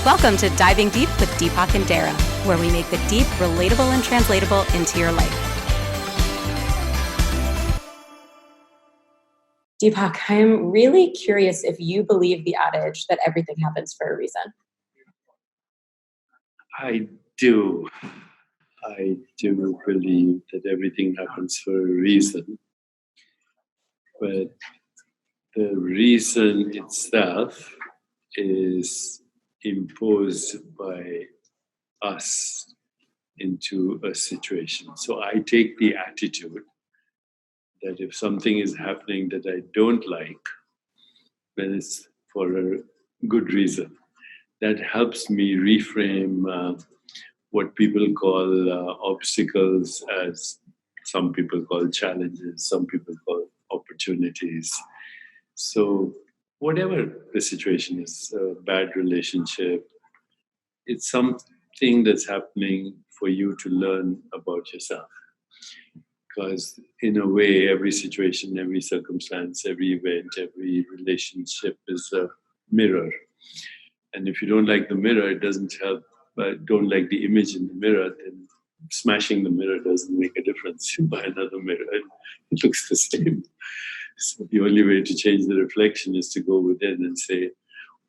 Welcome to Diving Deep with Deepak and Darrah, where we make the deep relatable and translatable into your life. Deepak, I'm really curious if you believe the adage that everything happens for a reason. I do. I do believe that everything happens for a reason. But the reason itself is imposed by us into a situation. So I take the attitude that if something is happening that I don't like, then it's for a good reason. That helps me reframe what people call obstacles, as some people call challenges, some people call opportunities. So whatever the situation is, a bad relationship, it's something that's happening for you to learn about yourself. Because in a way, every situation, every circumstance, every event, every relationship is a mirror. And if you don't like the mirror, it doesn't help. But don't like the image in the mirror, then smashing the mirror doesn't make a difference. You buy another mirror, it looks the same. So the only way to change the reflection is to go within and say,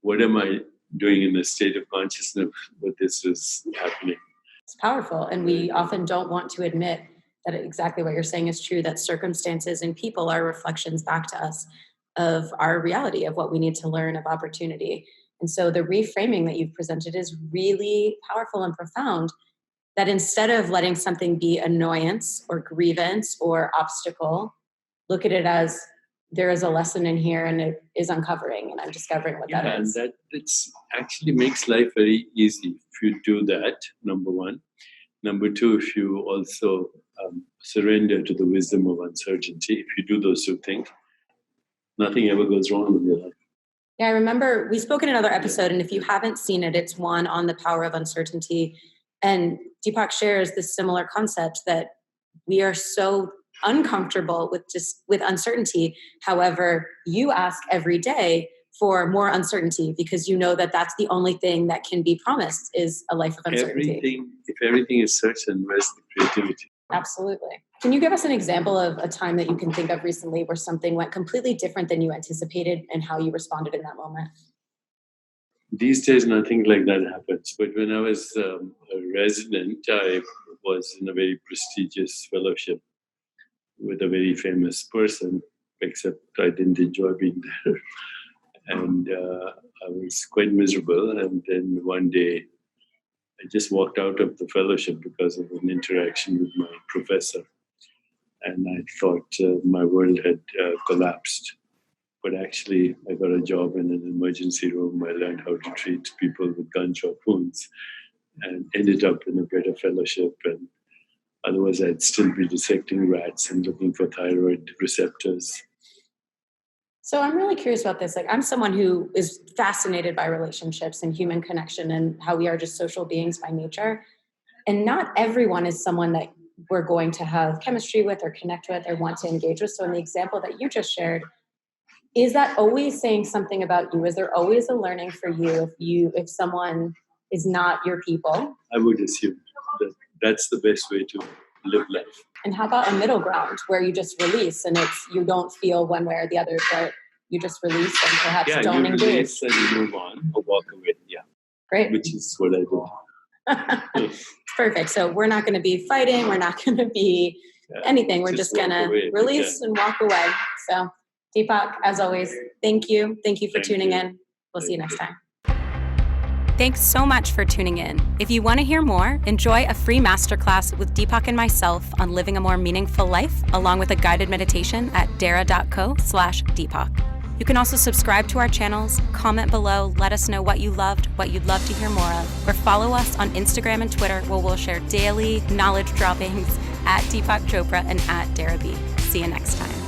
what am I doing in a state of consciousness where this is happening? It's powerful. And we often don't want to admit that exactly what you're saying is true, that circumstances and people are reflections back to us of our reality, of what we need to learn, of opportunity. And so the reframing that you've presented is really powerful and profound, that instead of letting something be annoyance or grievance or obstacle, look at it as there is a lesson in here and it is uncovering, and I'm discovering what that is. And that actually makes life very easy if you do that, number one. Number two, if you also surrender to the wisdom of uncertainty, if you do those two things, nothing ever goes wrong in your life. Yeah, I remember we spoke in another episode, and if you haven't seen it, it's one on the power of uncertainty. And Deepak shares this similar concept that we are so uncomfortable with uncertainty. However, you ask every day for more uncertainty because you know that that's the only thing that can be promised is a life of uncertainty. If everything is certain, where's the creativity? Absolutely. Can you give us an example of a time that you can think of recently where something went completely different than you anticipated and how you responded in that moment? These days, nothing like that happens. But when I was a resident, I was in a very prestigious fellowship with a very famous person, except I didn't enjoy being there. And I was quite miserable. And then one day, I just walked out of the fellowship because of an interaction with my professor. And I thought my world had collapsed. But actually, I got a job in an emergency room. I learned how to treat people with gunshot wounds and ended up in a better fellowship. And otherwise, I'd still be dissecting rats and looking for thyroid receptors. So I'm really curious about this. Like, I'm someone who is fascinated by relationships and human connection and how we are just social beings by nature. And not everyone is someone that we're going to have chemistry with or connect with or want to engage with. So in the example that you just shared, is that always saying something about you? Is there always a learning for you if someone is not your people? I would assume that that's the best way to live life. And how about a middle ground where you just release and you don't feel one way or the other, but you just release and perhaps don't engage? Yeah, you release and you move on or walk away. Yeah. Great. Which is what I do. Perfect. So we're not going to be fighting. We're not going to be anything. We're just going to release and walk away. So Deepak, as always, thank you. Thank you for tuning in. We'll see you next time. Thanks so much for tuning in. If you want to hear more, enjoy a free masterclass with Deepak and myself on living a more meaningful life, along with a guided meditation at darrah.co/Deepak. You can also subscribe to our channels, comment below, let us know what you loved, what you'd love to hear more of, or follow us on Instagram and Twitter, where we'll share daily knowledge droppings at Deepak Chopra and at Darrah B. See you next time.